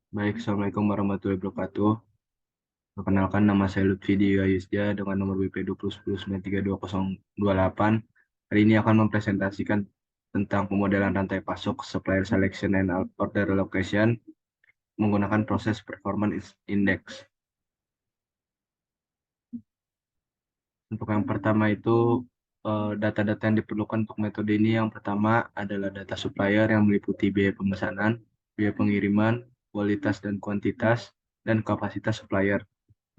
Baik, Assalamualaikum warahmatullahi wabarakatuh. Perkenalkan, nama saya Lutfi Dia Yusja dengan nomor BP 2010932028. Hari ini akan mempresentasikan tentang pemodelan rantai pasok, supplier selection and order allocation menggunakan proses performance index. Untuk yang pertama itu data-data yang diperlukan untuk metode ini yang pertama adalah data supplier yang meliputi biaya pemesanan, biaya pengiriman, kualitas dan kuantitas, dan kapasitas supplier.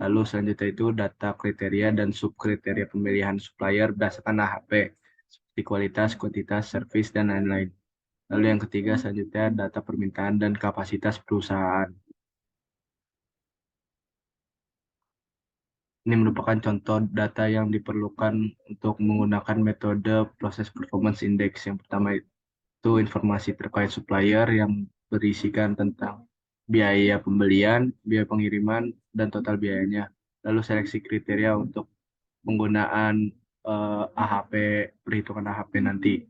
Lalu selanjutnya itu data kriteria dan subkriteria pemilihan supplier berdasarkan AHP, seperti kualitas, kuantitas, servis, dan lain-lain. Lalu yang ketiga selanjutnya data permintaan dan kapasitas perusahaan. Ini merupakan contoh data yang diperlukan untuk menggunakan metode proses performance index. Yang pertama itu informasi terkait supplier yang berisikan tentang biaya pembelian, biaya pengiriman, dan total biayanya. Lalu seleksi kriteria untuk penggunaan AHP, perhitungan AHP nanti.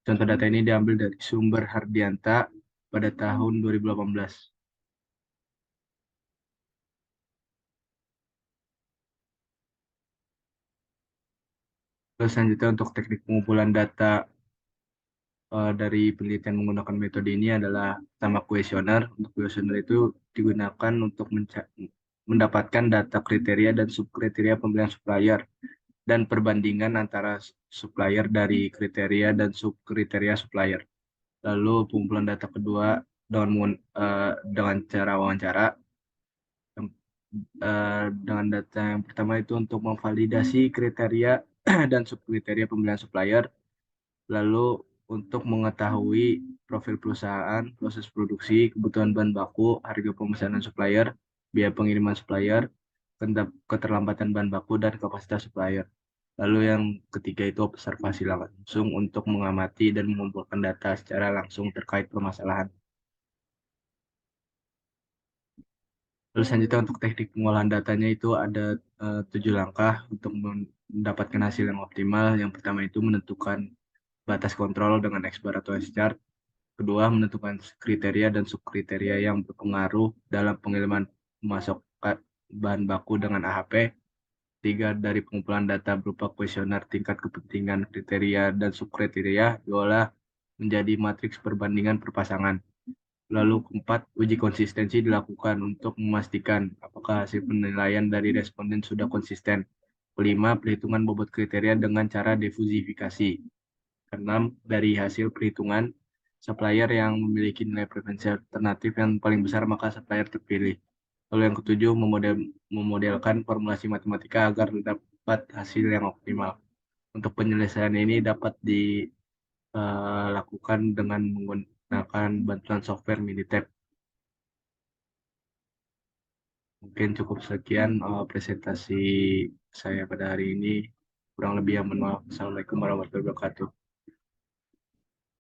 Contoh data ini diambil dari sumber Hardianta pada tahun 2018. Terus selanjutnya untuk teknik pengumpulan data dari penelitian menggunakan metode ini adalah pertama kuesioner. Untuk kuesioner itu digunakan untuk mendapatkan data kriteria dan subkriteria pembelian supplier dan perbandingan antara supplier dari kriteria dan subkriteria supplier. Lalu pengumpulan data kedua dengan cara wawancara. Yang, dengan data yang pertama itu untuk memvalidasi kriteria dan subkriteria pembelian supplier. Lalu untuk mengetahui profil perusahaan, proses produksi, kebutuhan bahan baku, harga pemesanan supplier, biaya pengiriman supplier, keterlambatan bahan baku, dan kapasitas supplier. Lalu yang ketiga itu observasi langsung untuk mengamati dan mengumpulkan data secara langsung terkait permasalahan. Terus selanjutnya untuk teknik pengolahan datanya itu ada 7 langkah untuk mendapatkan hasil yang optimal. Yang pertama itu menentukan batas kontrol dengan X bar atau S chart. Kedua, menentukan kriteria dan subkriteria yang berpengaruh dalam pengiriman masuk bahan baku dengan AHP. Tiga, dari pengumpulan data berupa kuesioner tingkat kepentingan kriteria dan subkriteria diolah menjadi matriks perbandingan perpasangan. Lalu keempat, uji konsistensi dilakukan untuk memastikan apakah hasil penilaian dari responden sudah konsisten. Kelima, perhitungan bobot kriteria dengan cara difusifikasi. Keenam, dari hasil perhitungan, supplier yang memiliki nilai preferensi alternatif yang paling besar maka supplier terpilih. Lalu yang ketujuh, memodelkan formulasi matematika agar dapat hasil yang optimal. Untuk penyelesaian ini dapat dilakukan dengan menggunakan bantuan software Minitab. Mungkin cukup sekian presentasi saya pada hari ini. Kurang lebih yang mohon maaf. Assalamualaikum warahmatullahi wabarakatuh.